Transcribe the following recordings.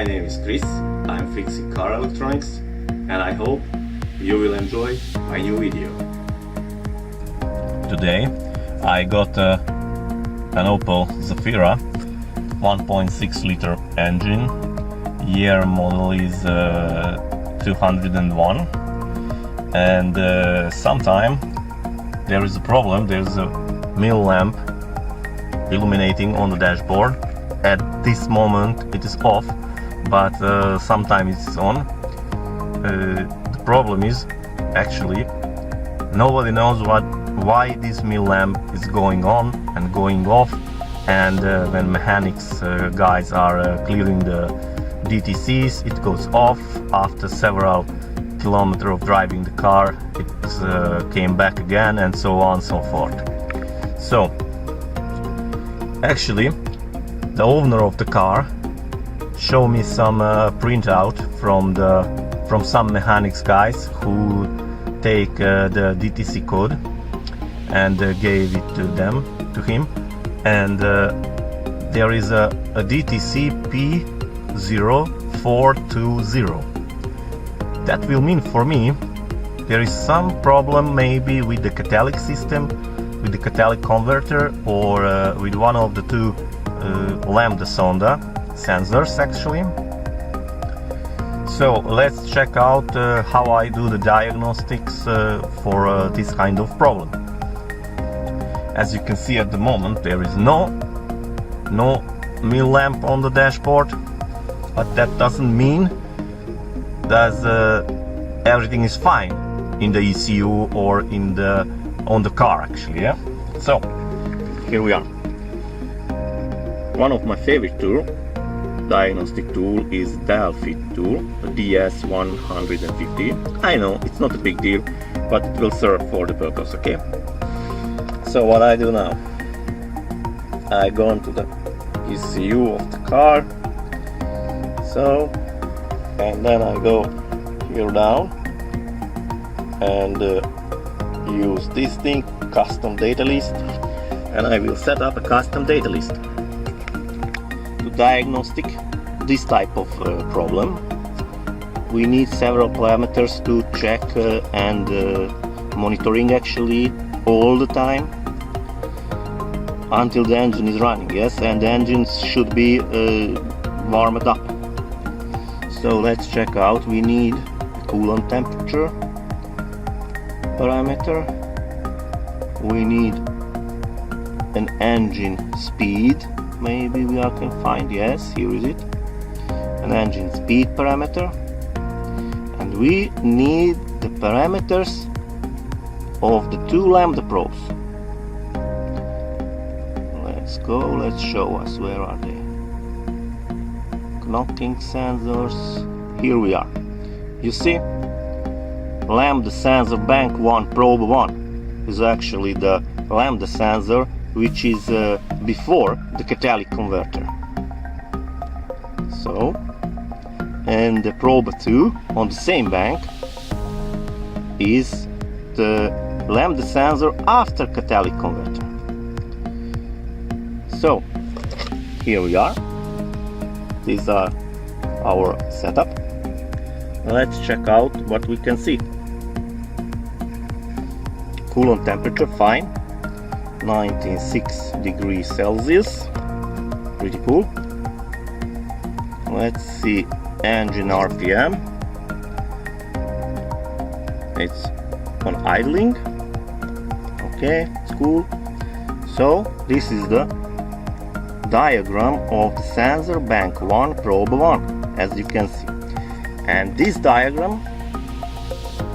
My name is Chris, I'm fixing car electronics, and I hope you will enjoy my new video. Today I got an Opel Zafira 1.6 liter engine. Year model is 201, and sometime there is a problem. There's a mill lamp illuminating on the dashboard. At this moment it is off, but sometimes it's on. The problem is actually nobody knows why this mill lamp is going on and going off, and when mechanics guys are clearing the DTCs, it goes off. After several kilometers of driving the car, it came back again, and so on and so forth. So actually the owner of the car showed me some printout from some mechanics guys who take the DTC code and gave it to him, and there is a DTC P0420. That will mean for me there is some problem maybe with the catalytic system, with the catalytic converter, or with one of the two lambda sonda sensors actually. So let's check out how I do the diagnostics for this kind of problem. As you can see at the moment there is no mill lamp on the dashboard, but that doesn't mean that everything is fine in the ECU or on the car actually. Yeah. So here we are. One of my favorite diagnostic tool is Dialfit tool, the DS150. I know it's not a big deal, but it will serve for the purpose. Okay. So what I do now, I go into the ECU of the car. So, and then I go here down and use this thing, custom data list, and I will set up a custom data list to diagnostic this type of problem. We need several parameters to check and monitoring actually all the time until the engine is running. Yes, and the engines should be warmed up. So let's check out. We need coolant temperature parameter. We need an engine speed. Maybe we can find, yes, here is it, an engine speed parameter. And we need the parameters of the two lambda probes. Let's go, let's show us, where are they? Knocking sensors, here we are. You see, lambda sensor bank 1 probe 1 is actually the lambda sensor which is before the catalytic converter. So, and the probe 2 on the same bank is the lambda sensor after catalytic converter. So here we are. These are our setup. Let's check out what we can see. Coolant temperature fine, 96 degrees Celsius, pretty cool. Let's see engine RPM. It's on idling. Okay, it's cool. So this is the diagram of the sensor bank 1 probe 1, as you can see, and this diagram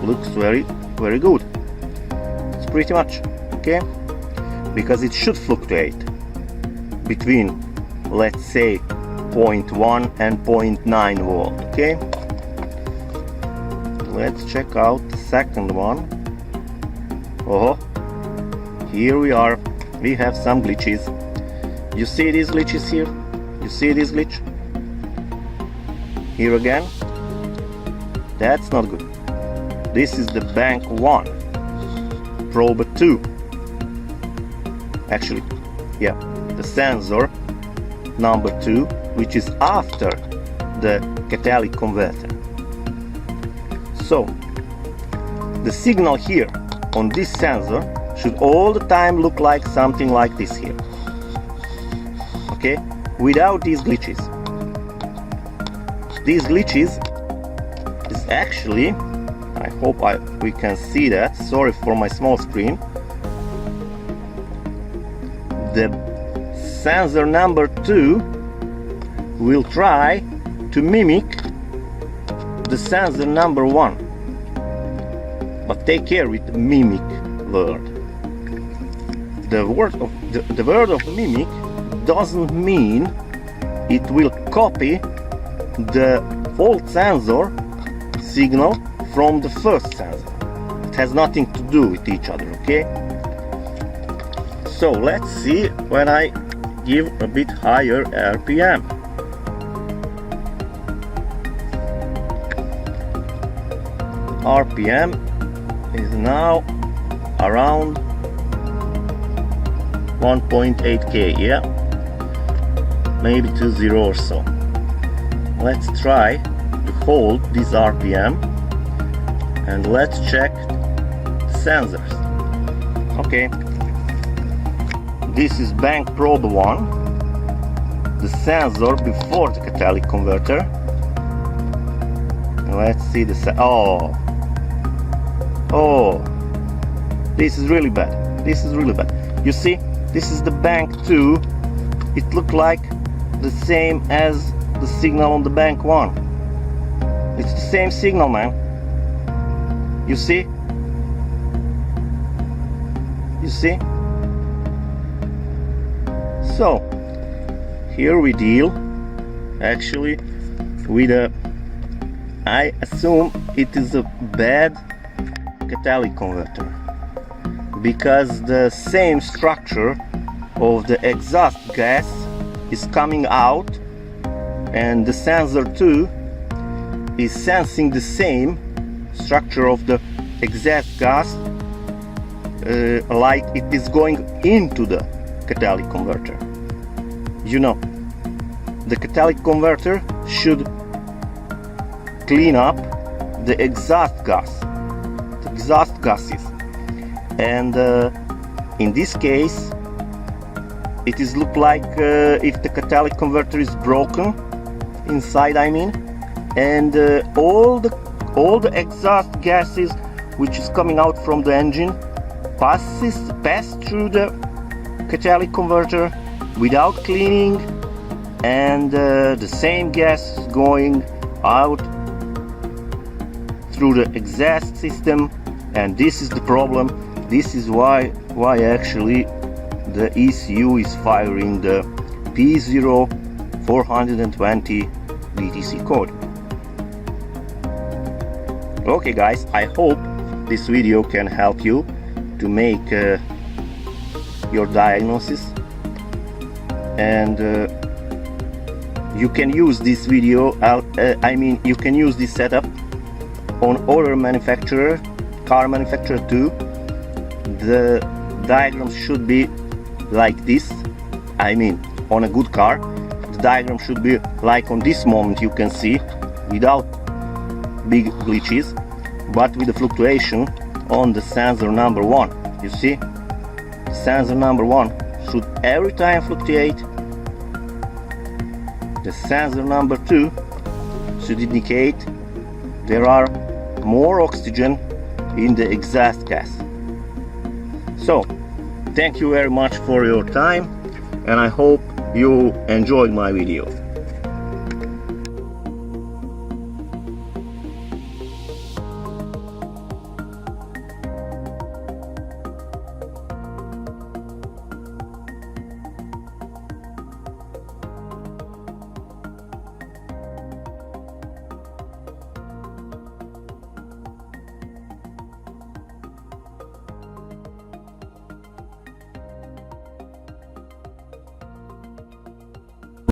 looks very good. It's pretty much okay, because it should fluctuate between, let's say, 0.1 and 0.9 volt. Okay, let's check out the second one. Oh, here we are. We have some glitches. You see these glitches here? You see this glitch? Here again? That's not good. This is the bank 1, probe 2. Actually, yeah, the sensor number 2, which is after the catalytic converter. So the signal here on this sensor should all the time look like something like this here, okay, without these glitches. These glitches is actually, I hope we can see that, sorry for my small screen, the sensor number 2 will try to mimic the sensor number 1, but take care with the mimic word. The word of mimic doesn't mean it will copy the old sensor signal from the first sensor. It has nothing to do with each other, okay? So let's see when I give a bit higher RPM. RPM is now around 1.8k, yeah, maybe 2.0 or so. Let's try to hold this RPM and let's check the sensors. Okay, this is bank probe 1, the sensor before the catalytic converter. Let's see the oh, this is really bad. This is really bad. You see, this is the bank 2. It looked like the same as the signal on the bank 1. It's the same signal, man. You see? You see? So here we deal actually with a, I assume it is a bad catalytic converter, because the same structure of the exhaust gas is coming out and the sensor 2 is sensing the same structure of the exhaust gas like it is going into the catalytic converter. You know, the catalytic converter should clean up the exhaust gases, and in this case it is look like if the catalytic converter is broken inside, I mean, and all the exhaust gases which is coming out from the engine pass through the catalytic converter without cleaning, and the same gas is going out through the exhaust system, and this is the problem. This is why actually the ECU is firing the P0420 DTC code. Okay guys, I hope this video can help you to make your diagnosis, and you can use this video you can use this setup on other car manufacturer too. The diagram should be like this. I mean, on a good car the diagram should be like on this moment, you can see, without big glitches, but with the fluctuation on the sensor number 1. You see, sensor number 1 should every time fluctuate. The sensor number 2 should indicate there are more oxygen in the exhaust gas. So thank you very much for your time, and I hope you enjoyed my video.